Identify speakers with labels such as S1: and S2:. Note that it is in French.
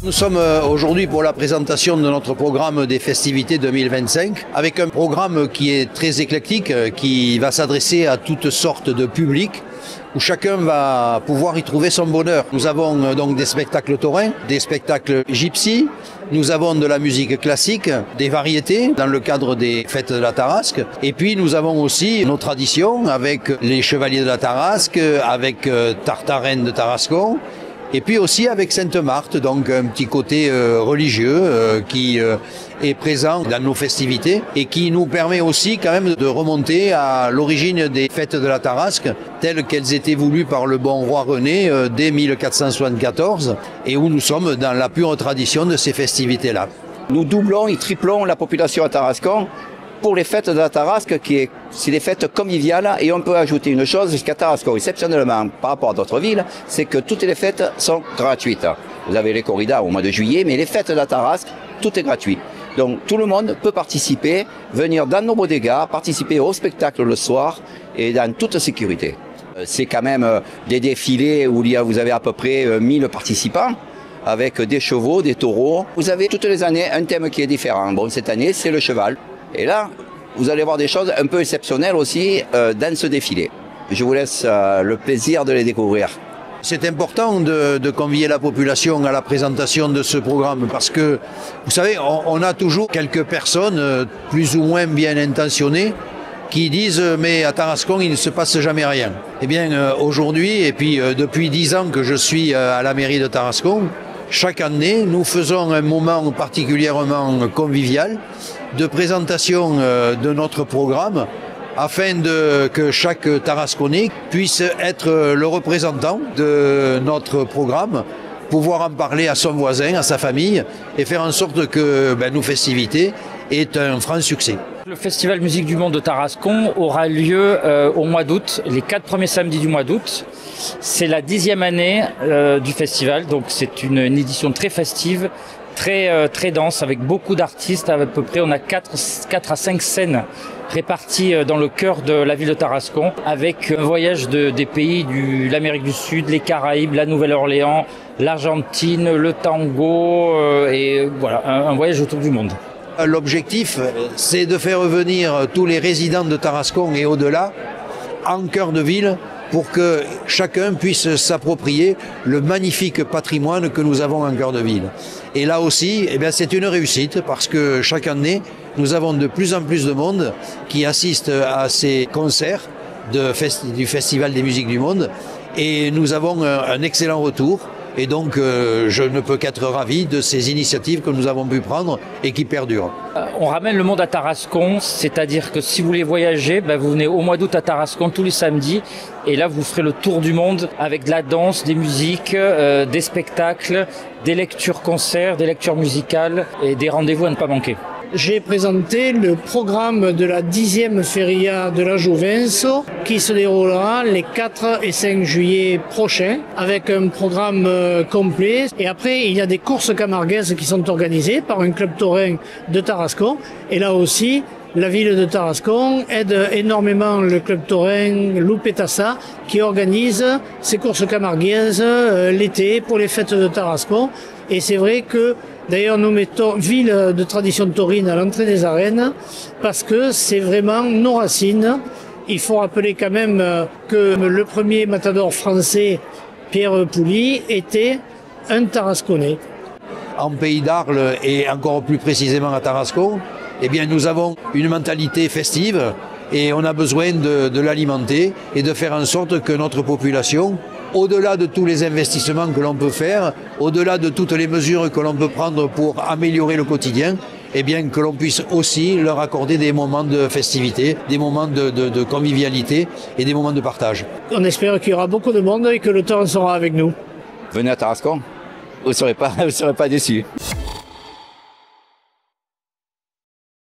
S1: Nous sommes aujourd'hui pour la présentation de notre programme des festivités 2025 avec un programme qui est très éclectique, qui va s'adresser à toutes sortes de publics où chacun va pouvoir y trouver son bonheur. Nous avons donc des spectacles taurins, des spectacles gypsy, nous avons de la musique classique, des variétés dans le cadre des fêtes de la Tarasque. Et puis nous avons aussi nos traditions avec les chevaliers de la Tarasque, avec Tartarin de Tarascon. Et puis aussi avec Sainte-Marthe, donc un petit côté religieux qui est présent dans nos festivités et qui nous permet aussi quand même de remonter à l'origine des fêtes de la Tarasque, telles qu'elles étaient voulues par le bon roi René dès 1474 et où nous sommes dans la pure tradition de ces festivités-là.
S2: Nous doublons et triplons la population à Tarascon pour les fêtes de la Tarasque, c'est des fêtes conviviales, et on peut ajouter une chose, jusqu'à Tarascon, exceptionnellement par rapport à d'autres villes, c'est que toutes les fêtes sont gratuites. Vous avez les corridas au mois de juillet, mais les fêtes de la Tarasque, tout est gratuit. Donc tout le monde peut participer, venir dans nos bodegas, participer au spectacle le soir et dans toute sécurité. C'est quand même des défilés où vous avez à peu près 1000 participants, avec des chevaux, des taureaux. Vous avez toutes les années un thème qui est différent. Bon, cette année, c'est le cheval. Et là, vous allez voir des choses un peu exceptionnelles aussi dans ce défilé. Je vous laisse le plaisir de les découvrir.
S1: C'est important de convier la population à la présentation de ce programme parce que, vous savez, on a toujours quelques personnes plus ou moins bien intentionnées qui disent « mais à Tarascon, il ne se passe jamais rien ». Eh bien, aujourd'hui, et puis depuis 10 ans que je suis à la mairie de Tarascon, chaque année, nous faisons un moment particulièrement convivial de présentation de notre programme afin que chaque Tarasconnais puisse être le représentant de notre programme, pouvoir en parler à son voisin, à sa famille et faire en sorte que nos festivités aient un franc succès.
S3: Le Festival Musique du Monde de Tarascon aura lieu au mois d'août, les 4 premiers samedis du mois d'août. C'est la 10e année du festival, donc c'est une édition très festive, très dense, avec beaucoup d'artistes. À peu près, on a 4 à 5 scènes réparties dans le cœur de la ville de Tarascon, avec un voyage des pays de l'Amérique du Sud, les Caraïbes, la Nouvelle-Orléans, l'Argentine, le tango, et voilà, un voyage autour du monde.
S1: L'objectif, c'est de faire revenir tous les résidents de Tarascon et au-delà en cœur de ville pour que chacun puisse s'approprier le magnifique patrimoine que nous avons en cœur de ville. Et là aussi, c'est une réussite parce que chaque année, nous avons de plus en plus de monde qui assiste à ces concerts du Festival des musiques du monde et nous avons un excellent retour. Et donc, je ne peux qu'être ravi de ces initiatives que nous avons pu prendre et qui perdurent.
S3: On ramène le monde à Tarascon, c'est-à-dire que si vous voulez voyager, vous venez au mois d'août à Tarascon tous les samedis. Et là, vous ferez le tour du monde avec de la danse, des musiques, des spectacles, des lectures-concerts, des lectures musicales et des rendez-vous à ne pas manquer.
S4: J'ai présenté le programme de la 10e Feria de la Jouvence qui se déroulera les 4 et 5 juillet prochains avec un programme complet. Et après, il y a des courses camarguaises qui sont organisées par un club taurin de Tarascon. Et là aussi, la ville de Tarascon aide énormément le club taurin Loupetassa qui organise ces courses camarguaises l'été pour les fêtes de Tarascon. Et c'est vrai que d'ailleurs nous mettons ville de tradition taurine à l'entrée des arènes parce que c'est vraiment nos racines. Il faut rappeler quand même que le premier matador français, Pierre Pouly, était un Tarasconnais.
S1: En Pays d'Arles et encore plus précisément à Tarascon, nous avons une mentalité festive et on a besoin de l'alimenter et de faire en sorte que notre population, au-delà de tous les investissements que l'on peut faire, au-delà de toutes les mesures que l'on peut prendre pour améliorer le quotidien, que l'on puisse aussi leur accorder des moments de festivité, des moments de convivialité et des moments de partage.
S4: On espère qu'il y aura beaucoup de monde et que le temps sera avec nous.
S2: Venez à Tarascon, vous ne serez pas déçus.